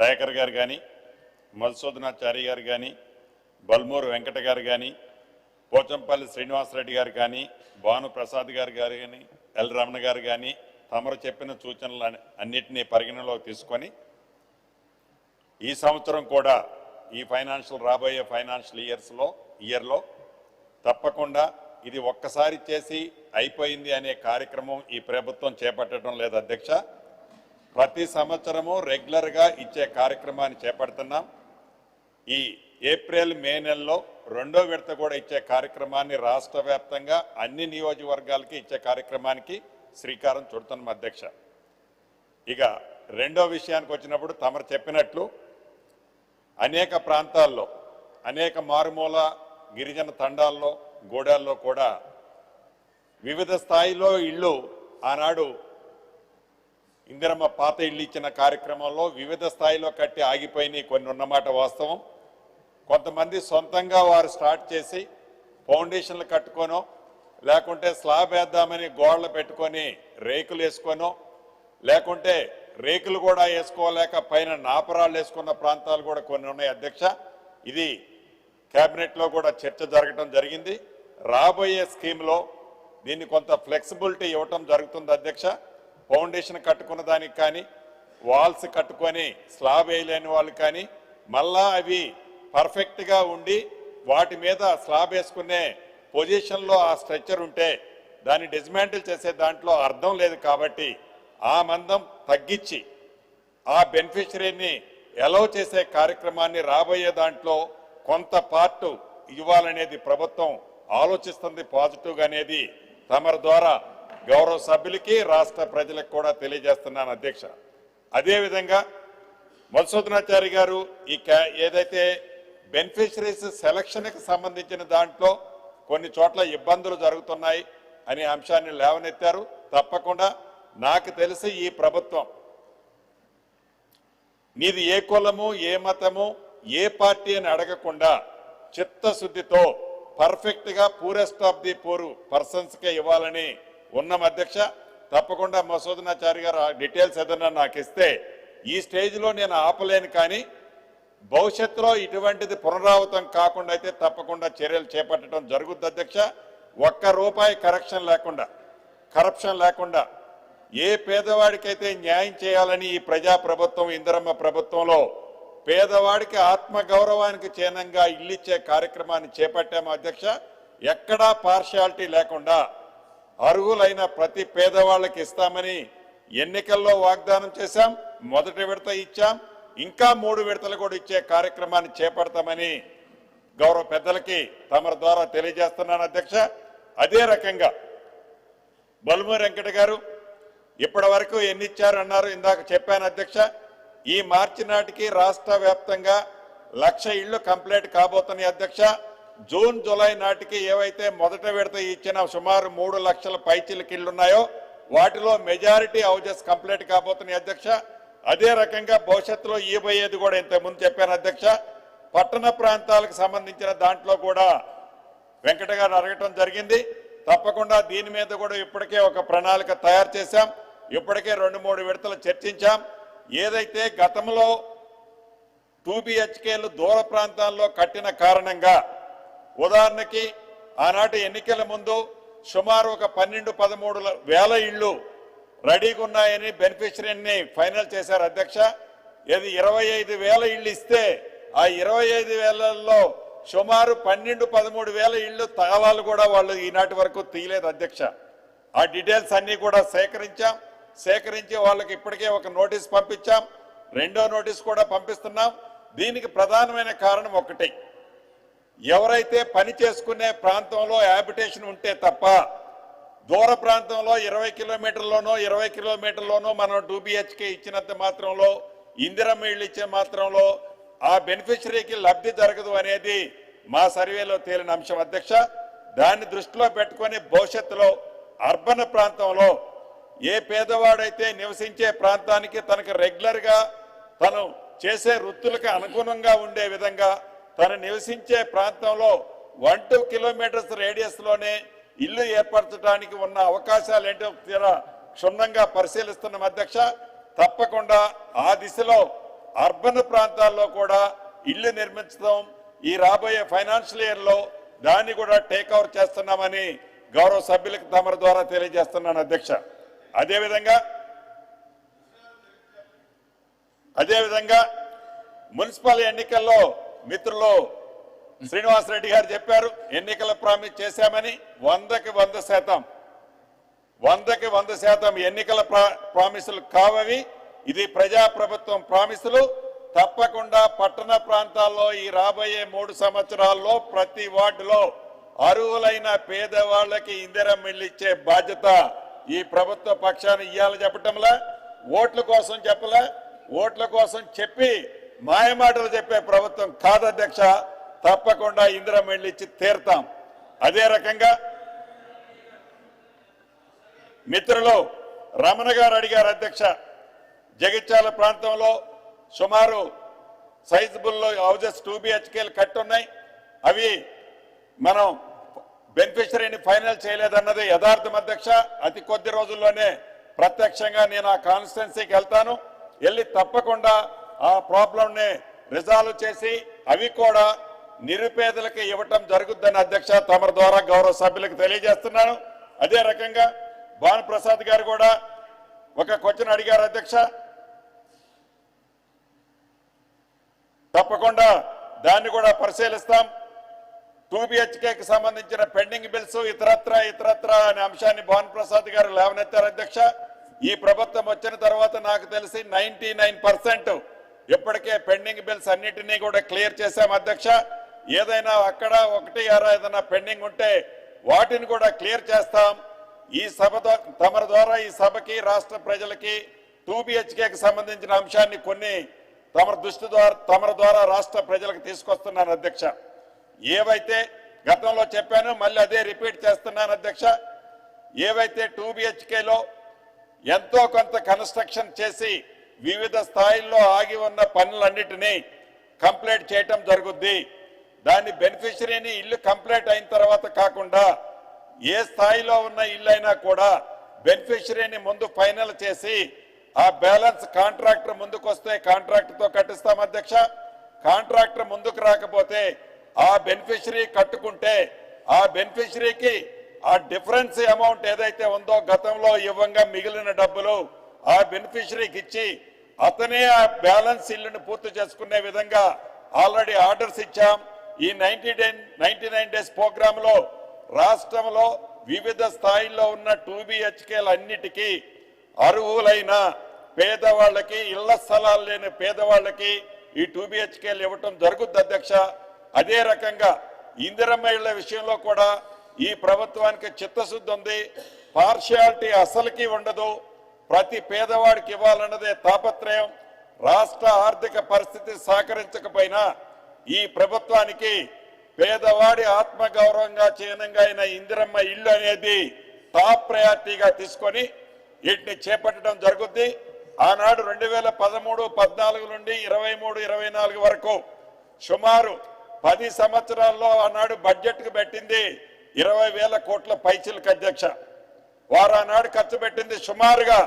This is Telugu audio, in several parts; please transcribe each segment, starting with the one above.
దయాకర్ గారు కానీ, మధుసూదనాచారి గారు కానీ, బల్మూరు వెంకట గారు కానీ, పోచంపల్లి శ్రీనివాసరెడ్డి గారు కానీ, భానుప్రసాద్ గారు కానీ, ఎల్ రమణ గారు కానీ తమరు చెప్పిన సూచనలు అన్నిటినీ పరిగణలోకి తీసుకొని ఈ సంవత్సరం కూడా ఈ రాబోయే ఫైనాన్షియల్ ఇయర్లో తప్పకుండా ఇది ఒక్కసారి చేసి అయిపోయింది అనే కార్యక్రమం ఈ ప్రభుత్వం చేపట్టడం లేదు అధ్యక్ష. ప్రతి సంవత్సరము రెగ్యులర్గా ఇచ్చే కార్యక్రమాన్ని చేపడుతున్నాం. ఈ ఏప్రిల్ మే నెలలో రెండో విడత కూడా ఇచ్చే కార్యక్రమాన్ని రాష్ట్ర వ్యాప్తంగా అన్ని నియోజకవర్గాలకి ఇచ్చే కార్యక్రమానికి శ్రీకారం చుడుతున్నాం అధ్యక్ష. ఇక రెండో విషయానికి వచ్చినప్పుడు తమరు చెప్పినట్లు అనేక ప్రాంతాల్లో అనేక మారుమూల గిరిజన తండాల్లో గూడాల్లో కూడా వివిధ స్థాయిలో ఇళ్ళు ఆనాడు ఇందిరమ్మ పాత ఇళ్ళు ఇచ్చిన కార్యక్రమంలో వివిధ స్థాయిలో కట్టి ఆగిపోయినాయి కొన్ని ఉన్నమాట వాస్తవం. కొంతమంది సొంతంగా వారు స్టార్ట్ చేసి ఫౌండేషన్లు కట్టుకోనో లేకుంటే స్లాబ్ వేద్దామని గోడలు పెట్టుకొని రేకులు వేసుకోనో లేకుంటే రేకులు కూడా వేసుకోలేక పైన నాపరాళ్ళు వేసుకున్న ప్రాంతాలు కూడా కొన్ని ఉన్నాయి అధ్యక్ష. ఇది కేబినెట్లో కూడా చర్చ జరగడం జరిగింది. రాబోయే స్కీమ్లో దీన్ని కొంత ఫ్లెక్సిబిలిటీ ఇవ్వటం జరుగుతుంది అధ్యక్ష. ఫౌండేషన్ కట్టుకున్న దానికి కానీ వాల్స్ కట్టుకొని స్లాబ్ వేయలేని వాళ్ళు కానీ మళ్ళా అవి పర్ఫెక్ట్గా ఉండి వాటి మీద స్లాబ్ వేసుకునే పొజిషన్లో ఆ స్ట్రక్చర్ ఉంటే దాన్ని డిస్మాంటిల్ చేసే దాంట్లో అర్థం లేదు. కాబట్టి ఆ మందం తగ్గించి ఆ బెనిఫిషరీని అలౌ చేసే కార్యక్రమాన్ని రాబోయే దాంట్లో కొంత పార్ట్ ఇవ్వాలనేది ప్రభుత్వం ఆలోచిస్తుంది పాజిటివ్గా అనేది తమరి ద్వారా గౌరవ సభ్యులకి రాష్ట్ర ప్రజలకు కూడా తెలియజేస్తున్నాను అధ్యక్ష. అదేవిధంగా మధుసూదనాచారి గారు ఈ ఏదైతే బెనిఫిషరీస్ సెలక్షన్కి సంబంధించిన దాంట్లో కొన్ని చోట్ల ఇబ్బందులు జరుగుతున్నాయి అనే అంశాన్ని లేవనెత్తారు. తప్పకుండా నాకు తెలిసి ఈ ప్రభుత్వం నీది ఏ కులము ఏ మతము ఏ పార్టీ అని అడగకుండా చిత్తశుద్ధితో పర్ఫెక్ట్గా పూరెస్ట్ ఆఫ్ ది పూర్ పర్సన్స్కే ఇవ్వాలని ఉన్నాం అధ్యక్ష. తప్పకుండా మధుసూదనాచారి గారు డీటెయిల్స్ ఏదన్నా నాకు ఇస్తే ఈ స్టేజ్లో నేను ఆపలేను, కానీ భవిష్యత్తులో ఇటువంటిది పునరావృతం కాకుండా అయితే తప్పకుండా చర్యలు చేపట్టడం జరుగుతుంది అధ్యక్ష. ఒక్క రూపాయి కరప్షన్ లేకుండా ఏ పేదవాడికైతే న్యాయం చేయాలని ఈ ప్రజా ప్రభుత్వం ఇందిరమ్మ ప్రభుత్వంలో పేదవాడికి ఆత్మగౌరవానికి చిహ్నంగా ఇల్లిచ్చే కార్యక్రమాన్ని చేపట్టాము అధ్యక్ష. ఎక్కడా పార్షియాలిటీ లేకుండా అర్హులైన ప్రతి పేదవాళ్ళకి ఇస్తామని ఎన్నికల్లో వాగ్దానం చేశాం. మొదటి విడత ఇచ్చాం, ఇంకా 3 విడతలు కూడా ఇచ్చే కార్యక్రమాన్ని చేపడతామని గౌరవ పెద్దలకి తమరి ద్వారా తెలియజేస్తున్నాను అధ్యక్ష. అదే రకంగా బల్మూరు వెంకట గారు ఇప్పటి వరకు ఎన్ని ఇచ్చారు అన్నారు, ఇందాక చెప్పాను అధ్యక్ష. ఈ మార్చి నాటికి రాష్ట్ర వ్యాప్తంగా 1,00,000 ఇళ్లు కంప్లీట్ కాబోతున్నాయి అధ్యక్ష. జూన్ జూలై నాటికి ఏవైతే మొదట విడత ఇచ్చిన సుమారు 3 లక్షల పైచిలకి ఇళ్లున్నాయో వాటిలో మెజారిటీ హౌజెస్ కంప్లీట్ కాబోతున్నాయి అధ్యక్ష. అదే రకంగా భవిష్యత్తులో ఇవ్వబోయేది కూడా ఇంతకుముందు చెప్పాను అధ్యక్ష. పట్టణ ప్రాంతాలకు సంబంధించిన దాంట్లో కూడా వెంకట గారు అడగటం జరిగింది. తప్పకుండా దీని మీద కూడా ఇప్పటికే ఒక ప్రణాళిక తయారు చేశాం. ఇప్పటికే 2-3 విడతలు చర్చించాం. ఏదైతే గతంలో 2 BHKలు దూర ప్రాంతాల్లో కట్టిన కారణంగా, ఉదాహరణకి ఆనాటి ఎన్నికల ముందు సుమారు ఒక 12-13 వేల ఇళ్ళు రెడీగా ఉన్నాయని బెనిఫిషరీని ఫైనల్ చేశారు అధ్యక్ష. ఇది 25,000 ఇళ్ళు ఇస్తే ఆ 25,000లో సుమారు 12-13 వేల ఇళ్ళు తాళాలు కూడా వాళ్ళు ఈనాటి వరకు తీయలేదు అధ్యక్ష. ఆ డీటెయిల్స్ అన్ని కూడా సేకరించి వాళ్ళకి ఇప్పటికే ఒక నోటీస్ పంపించాం, రెండో నోటీస్ కూడా పంపిస్తున్నాం. దీనికి ప్రధానమైన కారణం ఒకటి, ఎవరైతే పని చేసుకునే ప్రాంతంలో హ్యాబిటేషన్ ఉంటే తప్ప దూర ప్రాంతంలో 20 కిలోమీటర్లోనో 20 కిలోమీటర్లోనో మనం 2 BHK ఇచ్చినంత మాత్రంలో, ఇందిరమ్మ ఇళ్ళు ఇచ్చే మాత్రంలో ఆ బెనిఫిషరీకి లబ్ధి జరగదు అనేది మా సర్వేలో తేలిన అంశం అధ్యక్ష. దాన్ని దృష్టిలో పెట్టుకొని భవిష్యత్తులో అర్బన్ ప్రాంతంలో ఏ పేదవాడైతే నివసించే ప్రాంతానికి తనకు రెగ్యులర్గా తను చేసే వృత్తులకు అనుగుణంగా ఉండే విధంగా తను నివసించే ప్రాంతంలో 1-2 కిలోమీటర్స్ రేడియస్లోనే ఇల్లు ఏర్పరచడానికి ఉన్న అవకాశాలు ఏంటో తీరా క్షుణ్ణంగా పరిశీలిస్తున్నాం అధ్యక్ష. తప్పకుండా ఆ దిశలో అర్బన్ ప్రాంతాల్లో కూడా ఇళ్లు నిర్మించడం ఈ రాబోయే ఫైనాన్షియల్ ఇయర్ లో దాన్ని కూడా టేక్ ఓవర్ చేస్తున్నామని గౌరవ సభ్యులకు తమరి ద్వారా తెలియజేస్తున్నాను అధ్యక్ష. అదేవిధంగా మున్సిపల్ ఎన్నికల్లో మిత్రులు శ్రీనివాసరెడ్డి గారు చెప్పారు ఎన్నికల ప్రామిస్ చేశామని. 100% ఎన్నికల ప్రామిసులు కావవి. ఇది ప్రజాప్రభుత్వం ప్రామిసులు. తప్పకుండా పట్టణ ప్రాంతాల్లో ఈ రాబోయే 3 సంవత్సరాల్లో ప్రతి వార్డులో అర్హులైన పేదవాళ్లకి ఇందిరమ్మ ఇల్లు ఇచ్చే బాధ్యత ఈ ప్రభుత్వ పక్షాన్ని ఇయ్యాలని చెప్పటంలా, ఓట్ల కోసం చెప్పలే, ఓట్ల కోసం చెప్పి మాయమాటలు చెప్పే ప్రభుత్వం కాదు అధ్యక్ష. తప్పకుండా ఇందిరమ్మ ఇల్లు ఇచ్చి తీరుతాం. అదే రకంగా మిత్రులు రమణ గారు అడిగారు అధ్యక్ష, జగిత్యాల ప్రాంతంలో సుమారు సైజబుల్ హౌజెస్ 2 BHKలు కట్టున్నాయి. అవి మనం బెనిఫిషరీని ఫైనల్ చేయలేదన్నది యథార్థం అధ్యక్ష. అతి కొద్ది రోజుల్లోనే ప్రత్యక్షంగా నేను ఆ కాన్స్టిట్యున్సీకి వెళ్తాను. వెళ్ళి తప్పకుండా ఆ ప్రాబ్లంని రిజాల్వ్ చేసి అవి కూడా నిరుపేదలకు ఇవ్వటం జరుగుతుందని అధ్యక్ష తమరి ద్వారా గౌరవ సభ్యులకు తెలియజేస్తున్నాను. అదే రకంగా భానుప్రసాద్ గారు కూడా ఒక క్వశ్చన్ అడిగారు అధ్యక్ష. తప్పకుండా దాన్ని కూడా పరిశీలిస్తాం. 2 BHKకి సంబంధించిన పెండింగ్ బిల్స్ ఇతరత్ర అనే అంశాన్ని భానుప్రసాద్ గారు లేవనెత్తారు అధ్యక్ష. ఈ ప్రభుత్వం వచ్చిన తర్వాత నాకు తెలిసి 99% ఇప్పటికే పెండింగ్ బిల్స్ అన్నిటినీ కూడా క్లియర్ చేశాం అధ్యక్ష. ఏదైనా అక్కడ 1 ఏదైనా పెండింగ్ ఉంటే వాటిని కూడా క్లియర్ చేస్తాం. ఈ సభ తమరి ద్వారా ఈ సభకి రాష్ట్ర ప్రజలకి 2 BHKకి సంబంధించిన అంశాన్ని కొన్ని తమరి ద్వారా రాష్ట్ర ప్రజలకు తీసుకొస్తున్నాను అధ్యక్ష. ఏవైతే గతంలో చెప్పానో మళ్ళీ అదే రిపీట్ చేస్తున్నాను అధ్యక్ష. ఏవైతే 2 BHKలో ఎంతో కొంత కన్స్ట్రక్షన్ చేసి వివిధ స్థాయిల్లో ఆగి ఉన్న పనులన్నిటినీ కంప్లీట్ చేయటం జరుగుద్ది. దాన్ని బెనిఫిషరీని ఇల్లు కంప్లీట్ అయిన తర్వాత కాకుండా ఏ స్థాయిలో ఉన్న ఇల్లు అయినా కూడా బెనిఫిషరీని ముందు ఫైనల్ చేసి ఆ బ్యాలెన్స్ కాంట్రాక్టర్ ముందుకు వస్తే కాంట్రాక్టర్తో కట్టిస్తాం అధ్యక్ష. కాంట్రాక్టర్ ముందుకు రాకపోతే ఆ బెనిఫిషరీ కట్టుకుంటే ఆ బెనిఫిషరీకి ఆ డిఫరెన్స్ అమౌంట్ ఏదైతే ఉందో గతంలో ఇవ్వంగా మిగిలిన డబ్బులు ఆ బెనిఫిషరీకి ఇచ్చి అతనే ఆ బ్యాలెన్స్ ఇల్లును పూర్తి చేసుకునే విధంగా ఆల్రెడీ ఆర్డర్స్ ఇచ్చాం. ఈ 99 డేస్ ప్రోగ్రామ్ లో రాష్ట్రంలో వివిధ స్థాయిల్లో ఉన్న 2 BHKలు అన్నిటికీ అర్హులైన పేదవాళ్ళకి ఇళ్ల స్థలాలు లేని పేదవాళ్ళకి ఈ 2 BHKలు ఇవ్వటం జరుగుద్ది అధ్యక్ష. అదే రకంగా ఇందిరమ్మ ఇళ్ల విషయంలో కూడా ఈ ప్రభుత్వానికి చిత్తశుద్ధి ఉంది. పార్షియాలిటీ అసలుకి ఉండదు. ప్రతి పేదవాడికి ఇవ్వాలన్నదే తాపత్రయం. రాష్ట్ర ఆర్థిక పరిస్థితి సహకరించకపోయినా ఈ ప్రభుత్వానికి పేదవాడి ఆత్మగౌరవంగా చిహ్నంగా అయిన ఇందిరమ్మ ఇల్లు అనేది టాప్ ప్రయారిటీగా తీసుకొని వీటిని చేపట్టడం జరుగుద్ది. ఆనాడు 2013, 14 నుండి 23, 24 వరకు సుమారు 10 సంవత్సరాల్లో ఆనాడు బడ్జెట్కు పెట్టింది 20,000 కోట్ల పైచిలకు అధ్యక్ష. వారు ఆనాడు ఖర్చు పెట్టింది సుమారుగా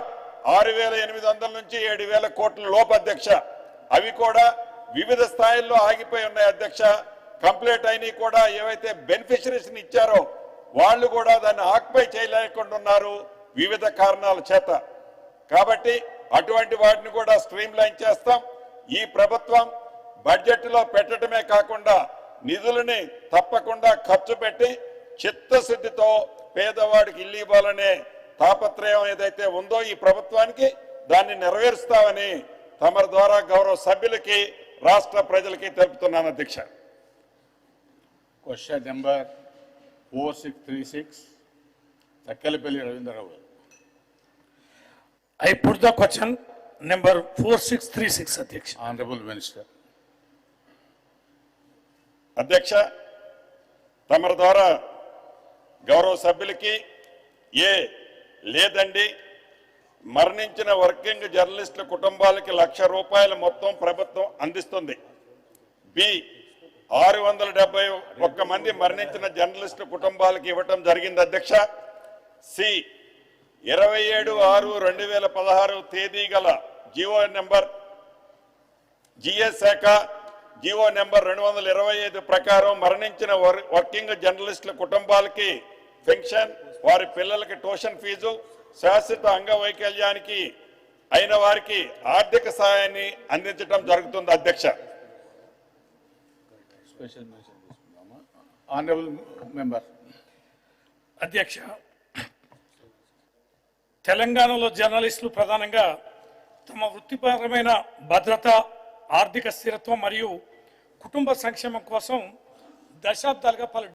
6,800 నుంచి 7,000 కోట్ల లోపు అధ్యక్ష. అవి కూడా వివిధ స్థాయిల్లో ఆగిపోయి ఉన్నాయి అధ్యక్ష. కంప్లీట్ అయినవి కూడా ఏవైతే బెనిఫిషరీస్ ఇచ్చారో వాళ్ళు కూడా దాన్ని ఆక్యుపై చేయలేకుండా ఉన్నారు వివిధ కారణాల చేత. కాబట్టి అటువంటి వాటిని కూడా స్ట్రీమ్ లైన్ చేస్తాం. ఈ ప్రభుత్వం బడ్జెట్ లో పెట్టడమే కాకుండా నిధులని తప్పకుండా ఖర్చు పెట్టి చిత్తశుద్ధితో పేదవాడికి ఇల్లు ఇవ్వాలనే తాపత్రయం ఏదైతే ఉందో ఈ ప్రభుత్వానికి దాన్ని నెరవేరుస్తామని తమరి ద్వారా గౌరవ సభ్యులకి రాష్ట్ర ప్రజలకి తెలుపుతున్నాను అధ్యక్ష. Question number 4636, Takkalipalli Ravindrarao. I put the question number 4636, Adhyaksha. Honorable Minister. అధ్యక్ష, తమరి ద్వారా గౌరవ సభ్యులకి లేదండి మరణించిన వర్కింగ్ జర్నలిస్టుల కుటుంబాలకి ₹1,00,000 మొత్తం ప్రభుత్వం అందిస్తుంది. బి 671 మంది మరణించిన జర్నలిస్టు కుటుంబాలకు ఇవ్వటం జరిగింది అధ్యక్ష. సి 27/6/2016 తేదీ గల జీవో నెంబర్ జిఎస్ శాఖ జీవో నెంబర్ 225 ప్రకారం మరణించిన వర్కింగ్ జర్నలిస్టుల కుటుంబాలకి పెన్షన్, వారి పిల్లలకి ట్యూషన్ ఫీజు, శాశ్వత అంగవైకల్యానికి అయిన వారికి ఆర్థిక సహాయాన్ని అందించడం జరుగుతుంది అధ్యక్ష. స్పెషల్ మెన్షన్ తీసుకుందామా? Honourable member. అధ్యక్ష, తెలంగాణలో జర్నలిస్టులు ప్రధానంగా తమ వృత్తిపరమైన భద్రత, ఆర్థిక స్థిరత్వం మరియు కుటుంబ సంక్షేమం కోసం దశాబ్దాలుగా పలు